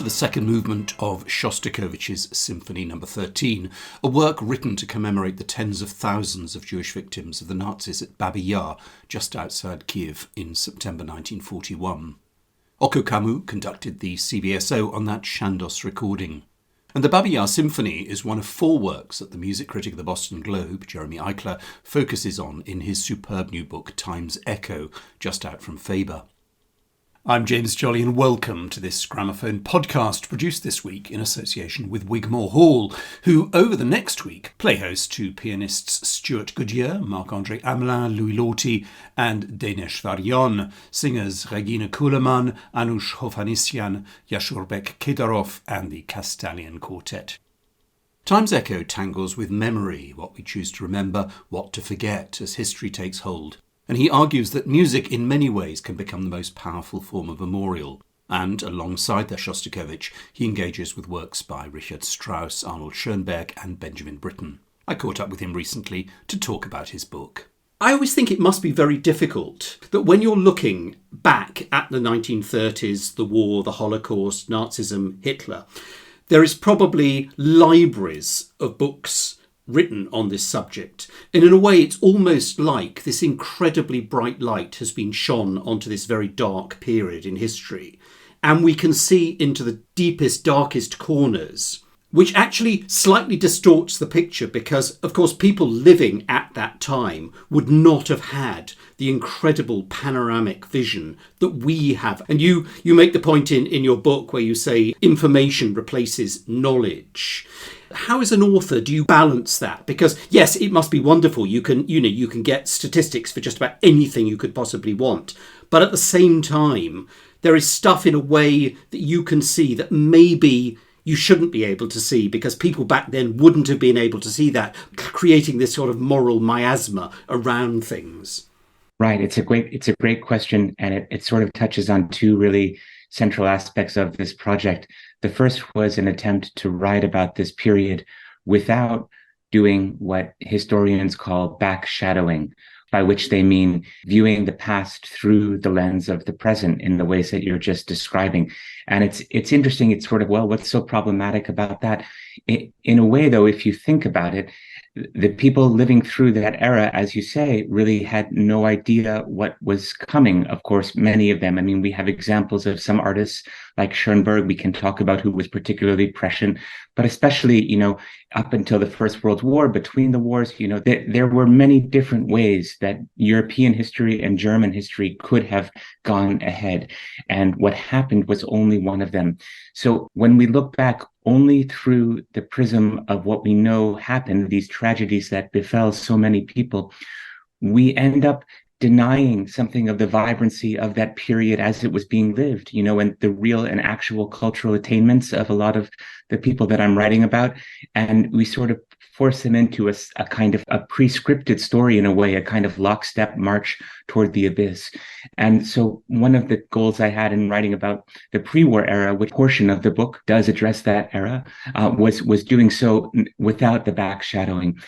to the second movement of Shostakovich's Symphony No. 13, a work written to commemorate the tens of thousands of Jewish victims of the Nazis at Babi Yar, just outside Kiev, in September 1941. Okko Kammu conducted the CBSO on that Chandos recording. And the Babi Yar Symphony is one of four works that the music critic of the Boston Globe, Jeremy Eichler, focuses on in his superb new book Time's Echo, just out from Faber. I'm James Jolly and welcome to this Gramophone Podcast, produced this week in association with Wigmore Hall, who over the next week play host to pianists Stewart Goodyear, Marc-André Hamelin, Lortie and Dénes Varjón, singers Regina Kuhlemann, Anush, Hovhannisyan, Jasurbek, Khaydarov and the Castalian Quartet. Time's Echo tangles with memory, what we choose to remember, what to forget as history takes hold. And he argues that music in many ways can become the most powerful form of memorial. And alongside the Shostakovich, he engages with works by Richard Strauss, Arnold Schoenberg and Benjamin Britten. I caught up with him recently to talk about his book. I always think it must be very difficult that when you're looking back at the 1930s, the war, the Holocaust, Nazism, Hitler, there is probably libraries of books written on this subject. And in a way, it's almost like this incredibly bright light has been shone onto this very dark period in history. And we can see into the deepest, darkest corners, which actually slightly distorts the picture because, of course, people living at that time would not have had the incredible panoramic vision that we have. And you make the point in your book where you say information replaces knowledge. How as an author do you balance that? Because yes, it must be wonderful. You can get statistics for just about anything you could possibly want. But at the same time, there is stuff in a way that you can see that maybe you shouldn't be able to see because people back then wouldn't have been able to see that, creating this sort of moral miasma around things. Right. It's a great question. And it sort of touches on two really central aspects of this project. The first was an attempt to write about this period without doing what historians call backshadowing, by which they mean viewing the past through the lens of the present in the ways that you're just describing. And it's interesting. It's sort of, well, what's so problematic about that? In a way, though, if you think about it, the people living through that era, as you say, really had no idea what was coming. Of course, many of them. I mean, we have examples of some artists like Schoenberg we can talk about who was particularly prescient, but especially, up until the First World War, between the wars, there were many different ways that European history and German history could have gone ahead. And what happened was only one of them. So when we look back only through the prism of what we know happened, these tragedies that befell so many people, we end up denying something of the vibrancy of that period as it was being lived, and the real and actual cultural attainments of a lot of the people that I'm writing about. And we sort of force them into a kind of a prescripted story, in a way, a kind of lockstep march toward the abyss. And so one of the goals I had in writing about the pre-war era, which portion of the book does address that era, was doing so without the backshadowing.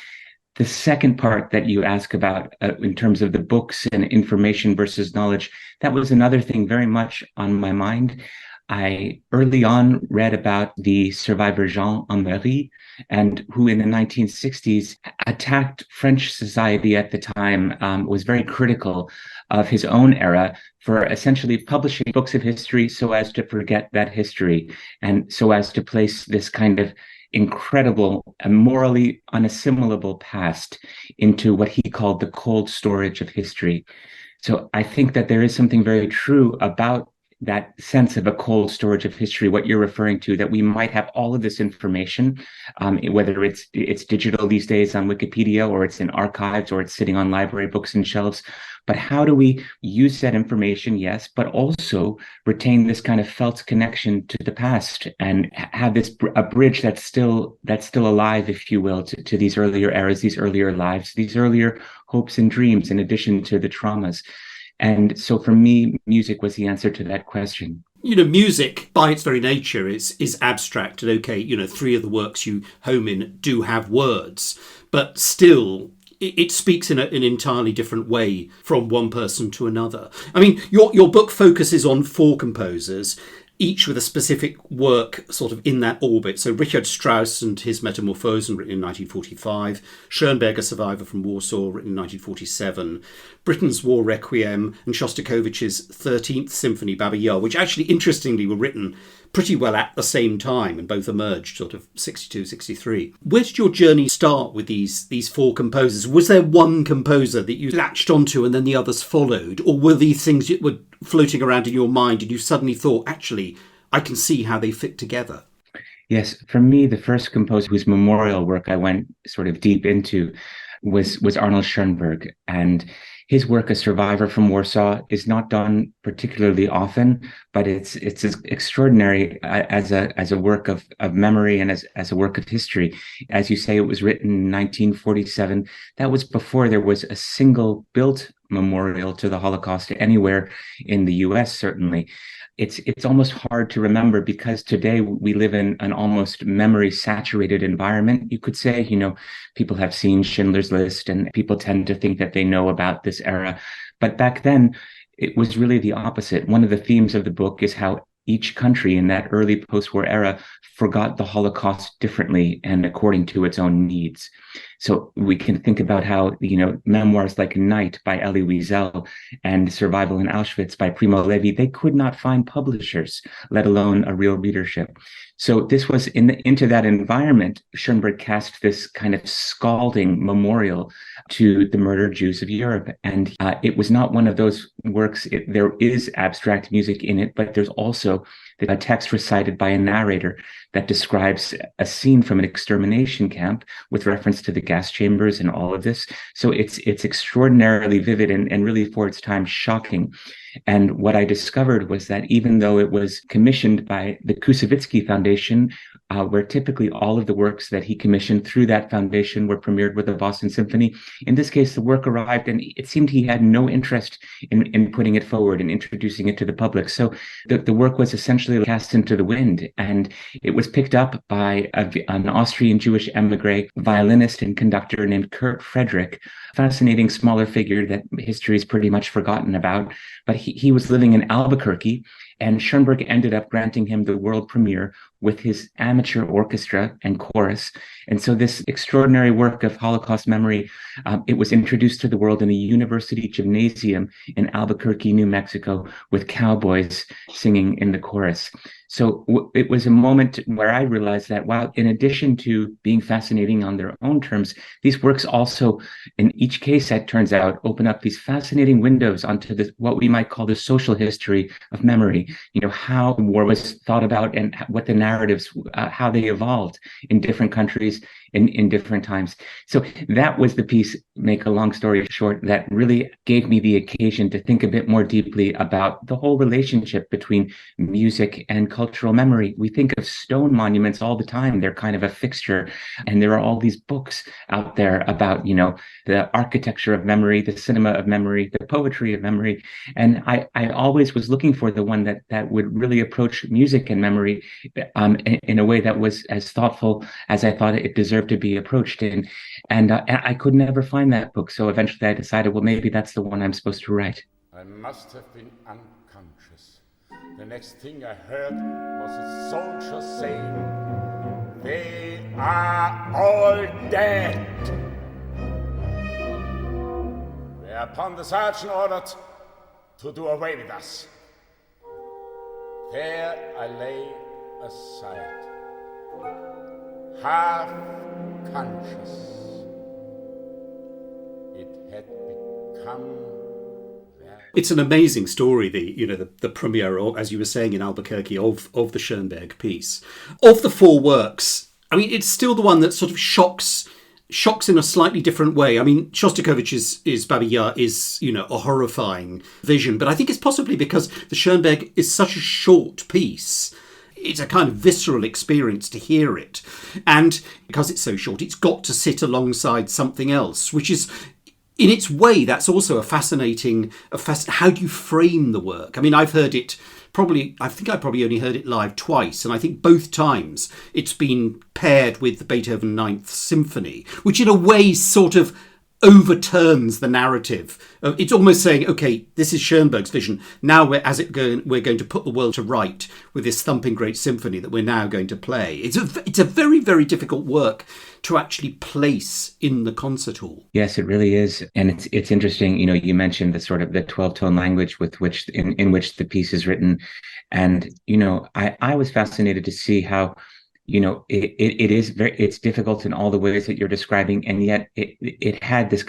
The second part that you ask about in terms of the books and information versus knowledge, that was another thing very much on my mind. I early on read about the survivor Jean Améry, and who in the 1960s attacked French society at the time, was very critical of his own era for essentially publishing books of history so as to forget that history and so as to place this kind of incredible and morally unassimilable past into what he called the cold storage of history. So I think that there is something very true about that sense of a cold storage of history, what you're referring to, that we might have all of this information, whether it's digital these days on Wikipedia, or it's in archives, or it's sitting on library books and shelves. But how do we use that information? Yes, but also retain this kind of felt connection to the past and have a bridge that's still alive, if you will, to these earlier eras, these earlier lives, these earlier hopes and dreams, in addition to the traumas. And so for me, music was the answer to that question. Music by its very nature is abstract. And okay, three of the works you home in do have words, but still it speaks in an entirely different way from one person to another. I mean, your book focuses on four composers, each with a specific work sort of in that orbit. So Richard Strauss and his Metamorphosen, written in 1945, Schoenberg, A Survivor from Warsaw, written in 1947, Britten's War Requiem, and Shostakovich's 13th Symphony, Babi Yar, which actually, interestingly, were written pretty well at the same time and both emerged sort of 62, 63. Where did your journey start with these four composers? Was there one composer that you latched onto and then the others followed? Or were these things that were floating around in your mind and you suddenly thought, actually, I can see how they fit together? Yes, for me, the first composer whose memorial work I went sort of deep into was Arnold Schoenberg. And his work, A Survivor from Warsaw, is not done particularly often, but it's extraordinary as a work of memory and as a work of history. As you say, it was written in 1947. That was before there was a single built memorial to the Holocaust anywhere in the US, certainly. It's almost hard to remember because today we live in an almost memory saturated environment. You could say, people have seen Schindler's List and people tend to think that they know about this era. But back then, it was really the opposite. One of the themes of the book is how each country in that early post-war era forgot the Holocaust differently and according to its own needs. So we can think about how, memoirs like Night by Elie Wiesel and Survival in Auschwitz by Primo Levi, they could not find publishers, let alone a real readership. So this was into that environment, Schoenberg cast this kind of scalding memorial to the murdered Jews of Europe. And it was not one of those works, there is abstract music in it, but there's also a text recited by a narrator that describes a scene from an extermination camp with reference to the gas chambers and all of this. So it's extraordinarily vivid and really for its time shocking. And what I discovered was that even though it was commissioned by the Kusevitsky Foundation, where typically all of the works that he commissioned through that foundation were premiered with the Boston Symphony, in this case, the work arrived and it seemed he had no interest in putting it forward and introducing it to the public. So the work was essentially cast into the wind, and it was picked up by an Austrian Jewish emigre violinist and conductor named Kurt Frederick, fascinating smaller figure that history is pretty much forgotten about. But he was living in Albuquerque, and Schoenberg ended up granting him the world premiere with his amateur orchestra and chorus. And so this extraordinary work of Holocaust memory, it was introduced to the world in a university gymnasium in Albuquerque, New Mexico, with cowboys singing in the chorus. So it was a moment where I realized that, wow, in addition to being fascinating on their own terms, these works also, in each case, it turns out, open up these fascinating windows onto what we might call the social history of memory. How war was thought about and what the narratives, how they evolved in different countries in different times. So that was the piece, make a long story short, that really gave me the occasion to think a bit more deeply about the whole relationship between music and cultural memory. We think of stone monuments all the time. They're kind of a fixture. And there are all these books out there about, the architecture of memory, the cinema of memory, the poetry of memory. And I always was looking for the one that would really approach music and memory in a way that was as thoughtful as I thought it deserved to be approached in. And I could never find that book. So eventually I decided, well, maybe that's the one I'm supposed to write. I must have been unconscious. The next thing I heard was a soldier saying, "They are all dead." Whereupon the sergeant ordered to do away with us. There I lay aside, half conscious. It had become It's an amazing story, the premiere, as you were saying, in Albuquerque of the Schoenberg piece. Of the four works, I mean, it's still the one that sort of shocks in a slightly different way. I mean, Shostakovich's Babi Yar is, a horrifying vision, but I think it's possibly because the Schoenberg is such a short piece. It's a kind of visceral experience to hear it. And because it's so short, it's got to sit alongside something else, which is, in its way, that's also a fascinating, how do you frame the work? I mean, I think I probably only heard it live twice, and I think both times it's been paired with the Beethoven Ninth Symphony, which in a way sort of overturns the narrative. It's almost saying, okay, this is Schoenberg's vision. Now we're going to put the world to right with this thumping great symphony that we're now going to play. It's a very, very difficult work to actually place in the concert hall. Yes, it really is. And it's interesting, you mentioned the sort of the 12-tone language with which in which the piece is written. And, I was fascinated to see how it's difficult in all the ways that you're describing, and yet it had this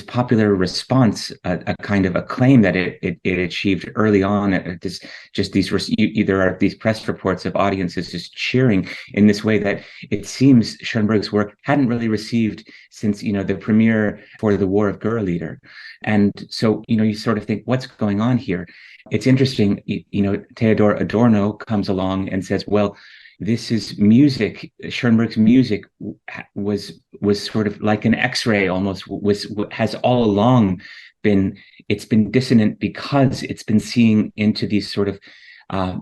popular response, a kind of acclaim that it achieved early on. There are these press reports of audiences just cheering in this way that it seems Schoenberg's work hadn't really received since the premiere for The War of Gurrelieder. And so you sort of think, what's going on here? It's interesting. Theodor Adorno comes along and says, well, this is music. Schoenberg's music was sort of like an X-ray almost, has all along been dissonant because it's been seeing into these sort of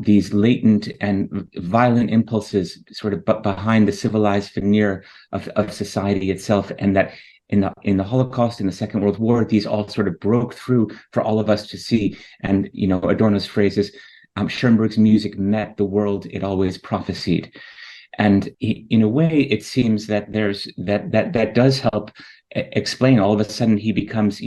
these latent and violent impulses sort of behind the civilized veneer of society itself, and that in the Holocaust, in the Second World War, these all sort of broke through for all of us to see. And Adorno's phrase is, Schoenberg's music met the world it always prophesied. And in a way, it seems that that does help explain. All of a sudden, he becomes,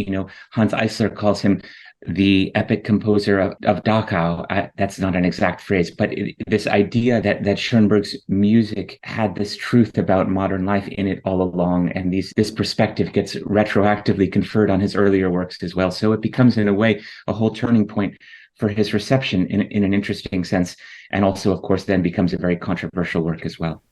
Hans Eichler calls him the epic composer of Dachau. That's not an exact phrase, but this idea that Schoenberg's music had this truth about modern life in it all along, and this perspective gets retroactively conferred on his earlier works as well. So it becomes, in a way, a whole turning point for his reception in an interesting sense, and also, of course, then becomes a very controversial work as well.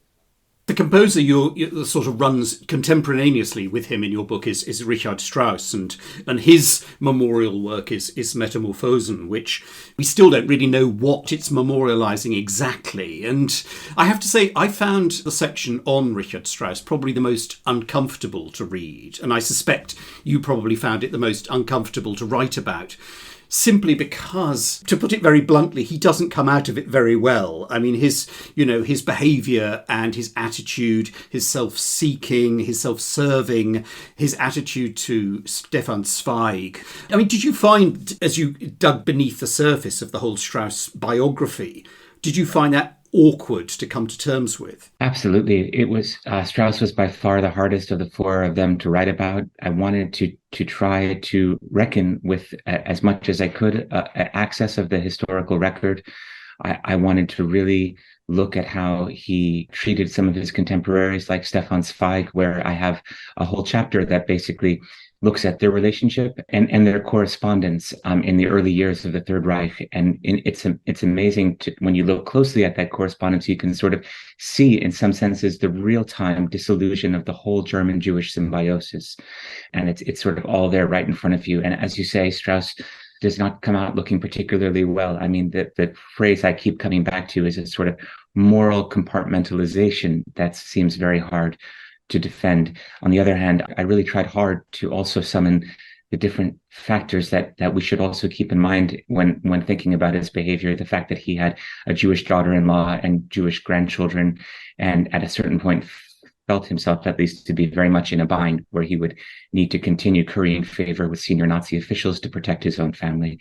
The composer you sort of runs contemporaneously with him in your book is Richard Strauss, and his memorial work is Metamorphosen, which we still don't really know what it's memorialising exactly. And I have to say, I found the section on Richard Strauss probably the most uncomfortable to read, and I suspect you probably found it the most uncomfortable to write about. Simply because, to put it very bluntly, he doesn't come out of it very well. I mean, his behaviour and his attitude, his self-seeking, his self-serving, his attitude to Stefan Zweig. I mean, did you find, as you dug beneath the surface of the whole Strauss biography, did you find that awkward to come to terms with? Absolutely. It was Strauss was by far the hardest of the four of them to write about. I wanted to try to reckon with, as much as I could, access of the historical record. I wanted to really look at how he treated some of his contemporaries like Stefan Zweig, where I have a whole chapter that basically looks at their relationship and their correspondence in the early years of the Third Reich. And it's amazing when you look closely at that correspondence, you can sort of see, in some senses, the real-time dissolution of the whole German-Jewish symbiosis. And it's sort of all there right in front of you. And as you say, Strauss does not come out looking particularly well. I mean, the phrase I keep coming back to is a sort of moral compartmentalization that seems very hard to defend. On the other hand, I really tried hard to also summon the different factors that we should also keep in mind when thinking about his behavior. The fact that he had a Jewish daughter-in-law and Jewish grandchildren, and at a certain point felt himself at least to be very much in a bind where he would need to continue currying favor with senior Nazi officials to protect his own family.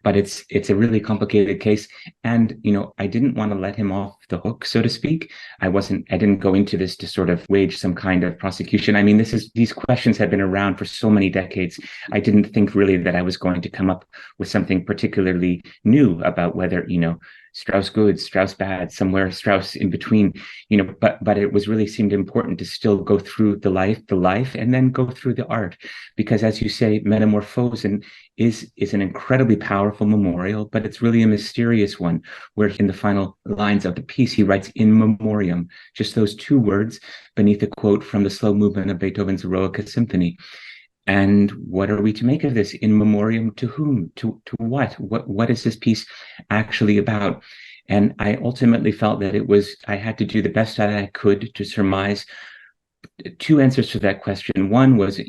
But it's a really complicated case. And, I didn't want to let him off the hook, so to speak. I didn't go into this to sort of wage some kind of prosecution. I mean, these questions have been around for so many decades. I didn't think really that I was going to come up with something particularly new about whether, Strauss good, Strauss bad, somewhere Strauss in between, but it was really seemed important to still go through the life, and then go through the art. Because as you say, Metamorphosen is an incredibly powerful memorial, but it's really a mysterious one, where in the final lines of the piece, he writes in memoriam, just those two words beneath a quote from the slow movement of Beethoven's Eroica Symphony. And what are we to make of this? In memoriam to whom? To what? What is this piece actually about? And I ultimately felt that I had to do the best that I could to surmise two answers to that question. One was,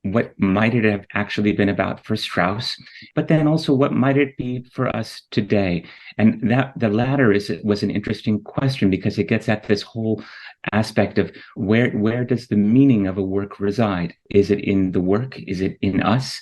what might it have actually been about for Strauss, but then also what might it be for us today? And that the latter was an interesting question, because it gets at this whole aspect of where does the meaning of a work reside? Is it in the work? Is it in us?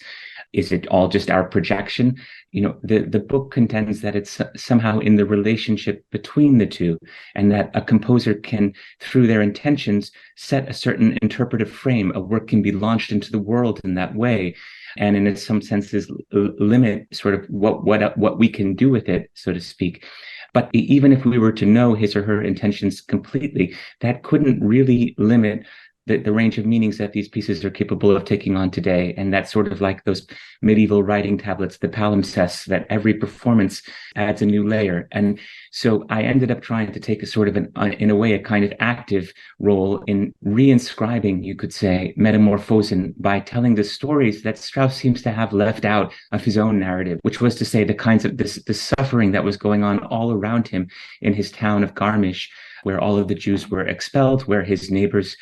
Is it all just our projection? The book contends that it's somehow in the relationship between the two, and that a composer can, through their intentions, set a certain interpretive frame. A work can be launched into the world in that way, and in some senses limit sort of what we can do with it, so to speak. But even if we were to know his or her intentions completely, that couldn't really limit the range of meanings that these pieces are capable of taking on today. And that's sort of like those medieval writing tablets, the palimpsests, that every performance adds a new layer. And so I ended up trying to take a sort of in a way, a kind of active role in reinscribing, you could say, Metamorphosen, by telling the stories that Strauss seems to have left out of his own narrative, which was to say the kinds of the suffering that was going on all around him in his town of Garmisch, where all of the Jews were expelled, where his neighbors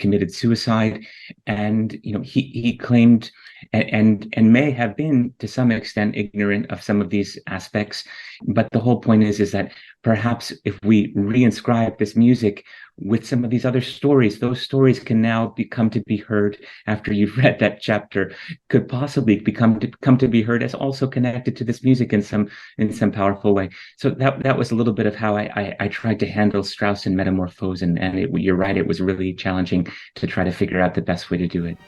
committed suicide. And he claimed and may have been to some extent ignorant of some of these aspects. But the whole point is that perhaps if we reinscribe this music with some of these other stories, those stories can now come to be heard after you've read that chapter, could possibly come to be heard as also connected to this music in some powerful way. So that was a little bit of how I tried to handle Strauss and Metamorphosen. And you're right, it was really challenging to try to figure out the best way to do it.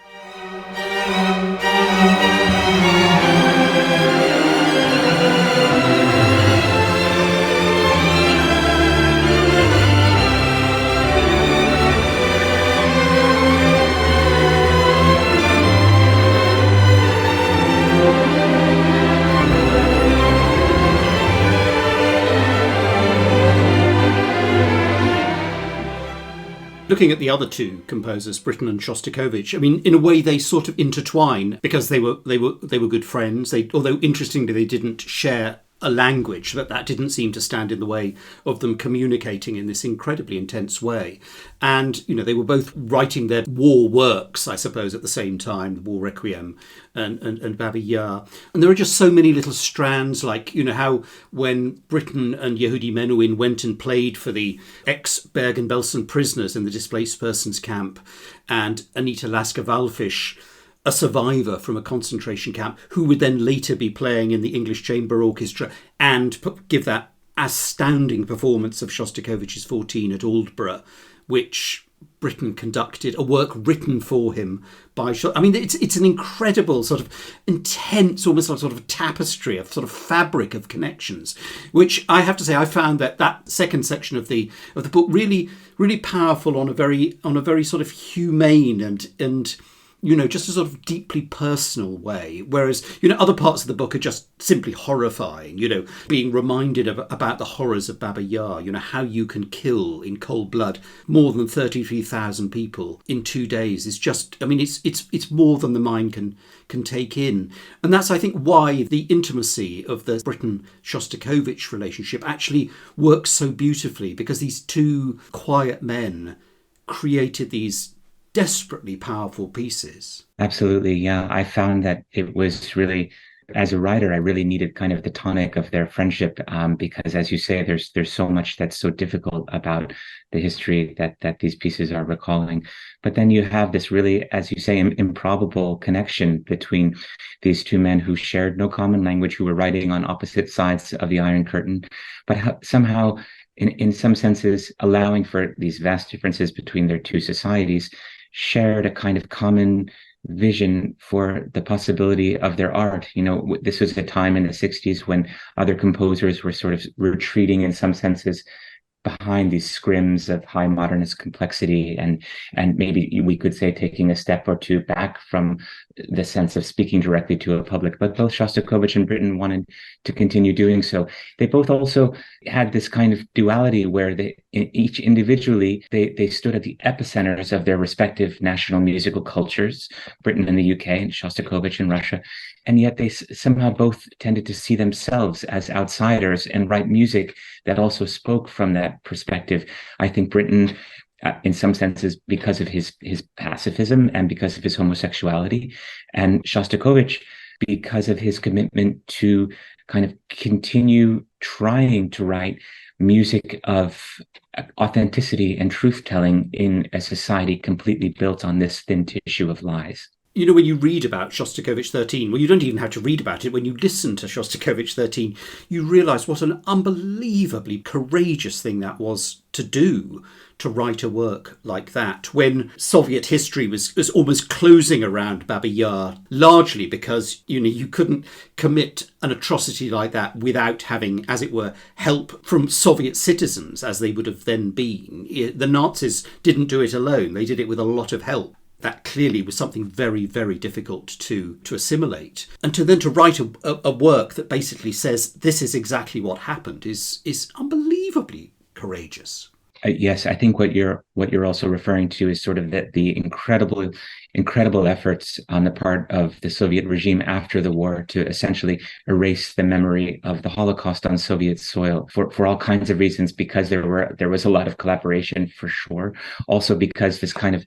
Looking at the other two composers, Britten and Shostakovich, I mean, in a way they sort of intertwine, because they were good friends. Although interestingly, they didn't share a language, that didn't seem to stand in the way of them communicating in this incredibly intense way. And, they were both writing their war works, I suppose, at the same time, the War Requiem and Babi Yar. And there are just so many little strands, like, how when Britten and Yehudi Menuhin went and played for the ex-Bergen-Belsen prisoners in the displaced persons camp, and Anita Lasker-Wallfisch, a survivor from a concentration camp, who would then later be playing in the English Chamber Orchestra and give that astounding performance of Shostakovich's 14 at Aldborough, which Britten conducted, a work written for him by I mean, it's an incredible sort of intense, almost like sort of tapestry, of sort of fabric of connections, which I have to say I found that second section of the book really, really powerful on a very sort of humane and just a sort of deeply personal way. Whereas, other parts of the book are just simply horrifying, being reminded about the horrors of Babi Yar, how you can kill in cold blood more than 33,000 people in 2 days is just, I mean, it's more than the mind can take in. And that's, I think, why the intimacy of the Britten-Shostakovich relationship actually works so beautifully, because these two quiet men created these desperately powerful pieces. Absolutely, yeah. I found that it was really, as a writer, I really needed kind of the tonic of their friendship, because, as you say, there's so much that's so difficult about the history that these pieces are recalling. But then you have this really, as you say, improbable connection between these two men who shared no common language, who were writing on opposite sides of the Iron Curtain, but somehow, in some senses, allowing for these vast differences between their two societies, shared a kind of common vision for the possibility of their art. This was a time in the 60s when other composers were sort of retreating in some senses behind these scrims of high modernist complexity, and maybe we could say taking a step or two back from the sense of speaking directly to a public. But both Shostakovich and Britten wanted to continue doing so. They both also had this kind of duality where each individually, they stood at the epicenters of their respective national musical cultures, Britten in the UK and Shostakovich in Russia. And yet they somehow both tended to see themselves as outsiders and write music that also spoke from that perspective. I think Britten in some senses because of his pacifism and because of his homosexuality, and Shostakovich because of his commitment to kind of continue trying to write music of authenticity and truth-telling in a society completely built on this thin tissue of lies. You know, when you read about Shostakovich 13, well, you don't even have to read about it. When you listen to Shostakovich 13, you realise what an unbelievably courageous thing that was to do, to write a work like that, when Soviet history was almost closing around Babi Yar, largely because, you know, you couldn't commit an atrocity like that without having, as it were, help from Soviet citizens, as they would have then been. The Nazis didn't do it alone. They did it with a lot of help. That clearly was something very, very difficult to assimilate. And to write a work that basically says this is exactly what happened is unbelievably courageous. Yes, I think what you're also referring to is sort of the incredible efforts on the part of the Soviet regime after the war to essentially erase the memory of the Holocaust on Soviet soil for all kinds of reasons, because there was a lot of collaboration for sure. Also because this kind of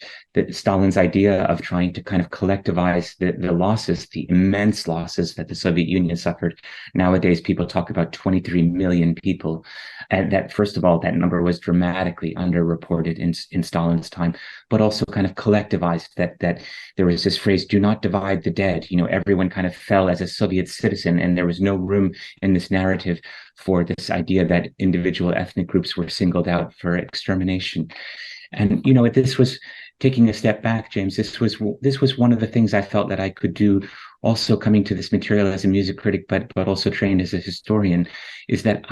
Stalin's idea of trying to kind of collectivize the losses, the immense losses that the Soviet Union suffered. Nowadays, people talk about 23 million people. And that, first of all, that number was dramatically underreported in Stalin's time, but also kind of collectivized that there was this phrase, do not divide the dead. You know, everyone kind of fell as a Soviet citizen, and there was no room in this narrative for this idea that individual ethnic groups were singled out for extermination. And, you know, this was taking a step back, James. This was one of the things I felt that I could do also coming to this material as a music critic, but also trained as a historian, is that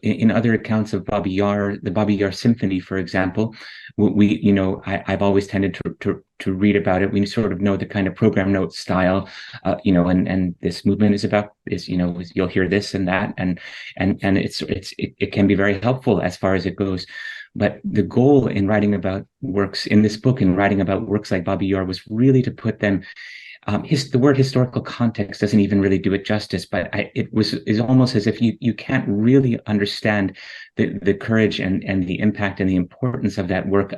in other accounts of Babi Yar, the Babi Yar Symphony, for example, I've always tended to read about it. We sort of know the kind of program note style, and this movement is you'll hear this and that, and it can be very helpful as far as it goes. But the goal in writing about works in this book, in writing about works like Babi Yar, was really to put them. The word historical context doesn't even really do it justice, but is almost as if you can't really understand the courage and the impact and the importance of that work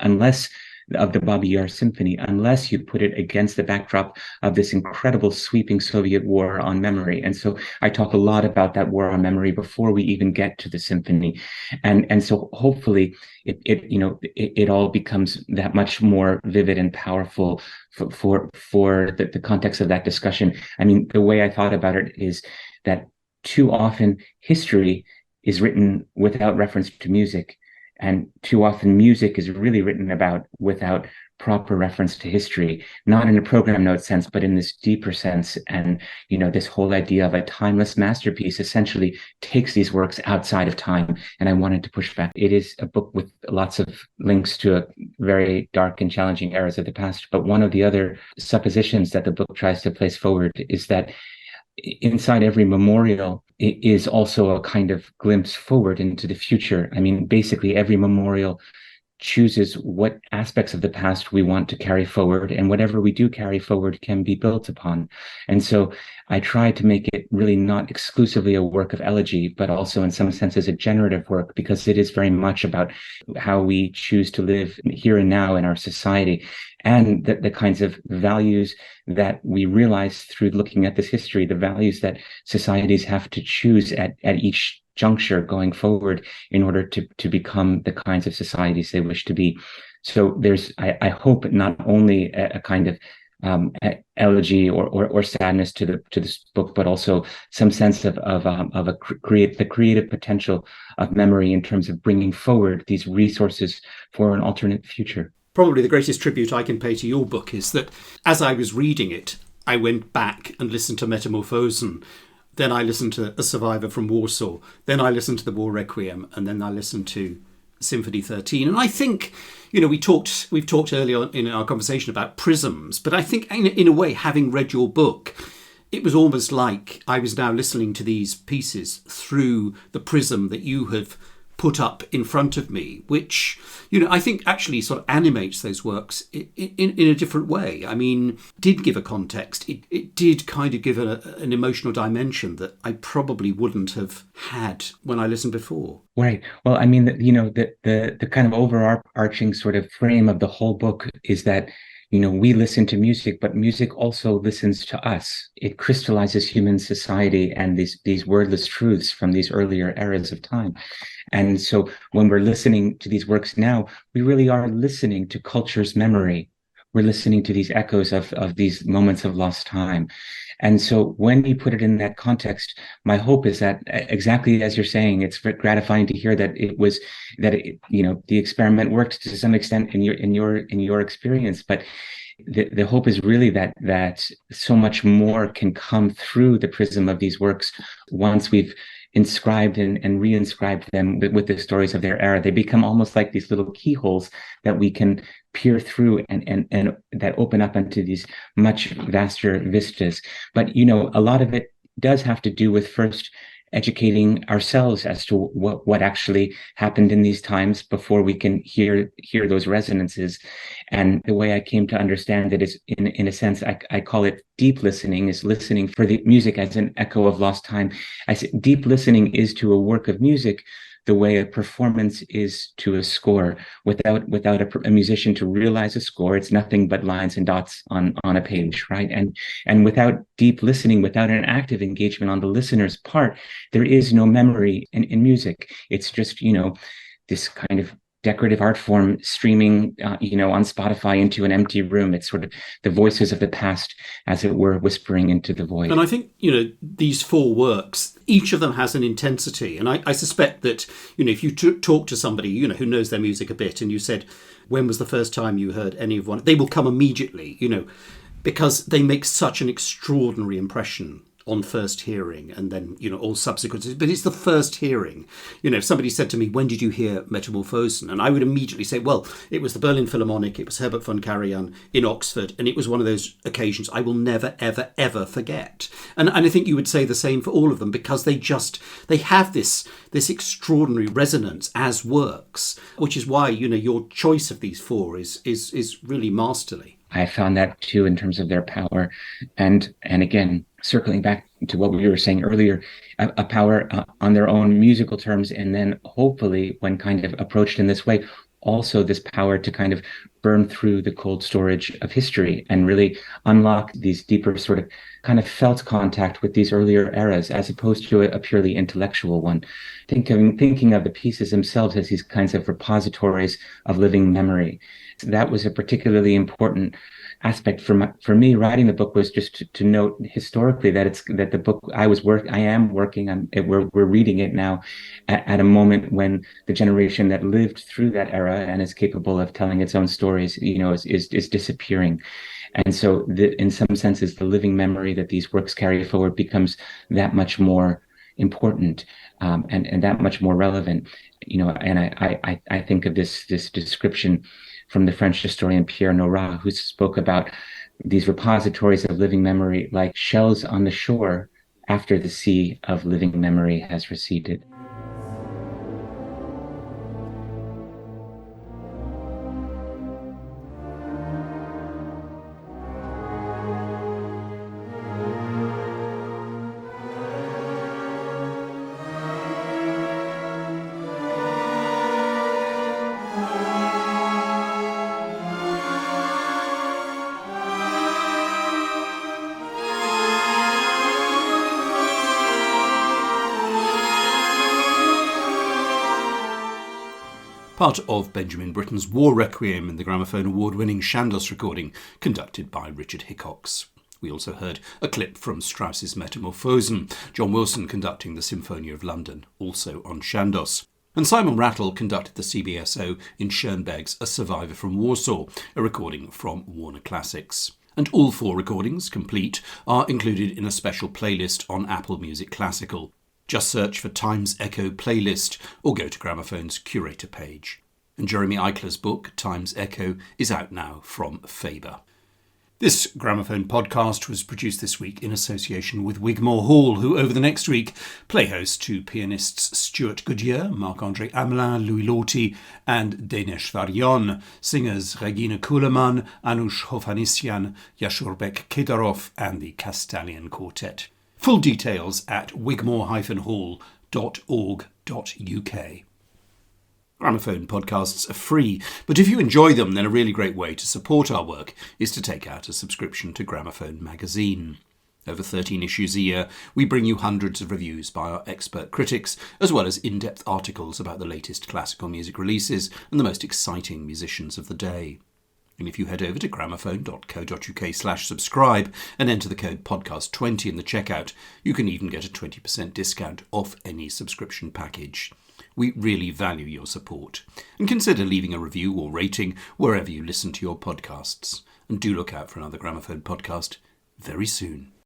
of the Babi Yar Symphony, unless you put it against the backdrop of this incredible sweeping Soviet war on memory. And so I talk a lot about that war on memory before we even get to the symphony. And so hopefully it all becomes that much more vivid and powerful for the context of that discussion. I mean, the way I thought about it is that too often history is written without reference to music. And too often music is really written about without proper reference to history, not in a program note sense, but in this deeper sense. And, this whole idea of a timeless masterpiece essentially takes these works outside of time. And I wanted to push back. It is a book with lots of links to very dark and challenging eras of the past. But one of the other suppositions that the book tries to place forward is that inside every memorial is also a kind of glimpse forward into the future. I mean, basically every memorial chooses what aspects of the past we want to carry forward, and whatever we do carry forward can be built upon. And so I try to make it really not exclusively a work of elegy, but also in some senses a generative work, because it is very much about how we choose to live here and now in our society, and the kinds of values that we realize through looking at this history, the values that societies have to choose at each juncture going forward in order to become the kinds of societies they wish to be. So there's, I hope, not only a kind of elegy or sadness to this book, but also some sense of the creative potential of memory in terms of bringing forward these resources for an alternate future. Probably the greatest tribute I can pay to your book is that as I was reading it, I went back and listened to Metamorphosen. Then I listened to A Survivor from Warsaw. Then I listened to the War Requiem. And then I listened to Symphony 13. And I think, we've talked earlier in our conversation about prisms, but I think in a way, having read your book, it was almost like I was now listening to these pieces through the prism that you have put up in front of me, which, I think actually sort of animates those works in a different way. I mean, did give a context. It did kind of give an emotional dimension that I probably wouldn't have had when I listened before. Right. Well, I mean, the kind of overarching sort of frame of the whole book is that, we listen to music, but music also listens to us. It crystallizes human society and these wordless truths from these earlier eras of time. And so when we're listening to these works now, we really are listening to culture's memory. We're listening to these echoes of these moments of lost time. And so when you put it in that context, my hope is that, exactly as you're saying, it's gratifying to hear that the experiment worked to some extent in your experience. But the hope is really that so much more can come through the prism of these works once we've inscribed and re-inscribed them with the stories of their era. They become almost like these little keyholes that we can peer through and that open up into these much vaster vistas. But, a lot of it does have to do with first educating ourselves as to what actually happened in these times before we can hear those resonances. And the way I came to understand it is, in a sense, I call it deep listening, is listening for the music as an echo of lost time. I say deep listening is to a work of music the way a performance is to a score. Without a musician to realize a score, it's nothing but lines and dots on a page, right? And without deep listening, without an active engagement on the listener's part, there is no memory in music. It's just, this kind of decorative art form streaming, on Spotify into an empty room. It's sort of the voices of the past, as it were, whispering into the void. And I think, these four works, each of them has an intensity. And I suspect that, if you talk to somebody, who knows their music a bit, and you said, when was the first time you heard any of one? They will come immediately, because they make such an extraordinary impression on first hearing, and then, all subsequent. But it's the first hearing. If somebody said to me, when did you hear Metamorphosen? And I would immediately say, well, it was the Berlin Philharmonic, it was Herbert von Karajan in Oxford, and it was one of those occasions I will never, ever, ever forget. And I think you would say the same for all of them, because they have this extraordinary resonance as works, which is why, your choice of these four is really masterly. I found that too, in terms of their power. And again, circling back to what we were saying earlier, a power on their own musical terms, and then hopefully, when kind of approached in this way, also this power to kind of burn through the cold storage of history and really unlock these deeper sort of kind of felt contact with these earlier eras, as opposed to a purely intellectual one. Thinking of the pieces themselves as these kinds of repositories of living memory. That was a particularly important aspect for me. Writing the book was just to note historically that the book I am working on it. We're reading it now at a moment when the generation that lived through that era and is capable of telling its own stories, is disappearing. And so, in some senses, the living memory that these works carry forward becomes that much more important and that much more relevant. And I think of this description from the French historian Pierre Nora, who spoke about these repositories of living memory like shells on the shore after the sea of living memory has receded. Part of Benjamin Britten's War Requiem in the Gramophone Award-winning Chandos recording conducted by Richard Hickox. We also heard a clip from Strauss's Metamorphosen, John Wilson conducting the Symphonia of London, also on Chandos. And Simon Rattle conducted the CBSO in Schoenberg's A Survivor from Warsaw, a recording from Warner Classics. And all four recordings, complete, are included in a special playlist on Apple Music Classical. Just search for Times Echo playlist or go to Gramophone's curator page. And Jeremy Eichler's book, Times Echo, is out now from Faber. This Gramophone podcast was produced this week in association with Wigmore Hall, who over the next week play host to pianists Stewart Goodyear, Marc-André Hamelin, Lortie and Dénes Varjón, singers Regina Kuhlemann, Anush, Hovhannisyan, Jasurbek, Khaydarov and the Castalian Quartet. Full details at wigmore-hall.org.uk. Gramophone podcasts are free, but if you enjoy them, then a really great way to support our work is to take out a subscription to Gramophone magazine. Over 13 issues a year, we bring you hundreds of reviews by our expert critics, as well as in-depth articles about the latest classical music releases and the most exciting musicians of the day. And if you head over to gramophone.co.uk/subscribe and enter the code podcast20 in the checkout, you can even get a 20% discount off any subscription package. We really value your support, and consider leaving a review or rating wherever you listen to your podcasts. And do look out for another Gramophone podcast very soon.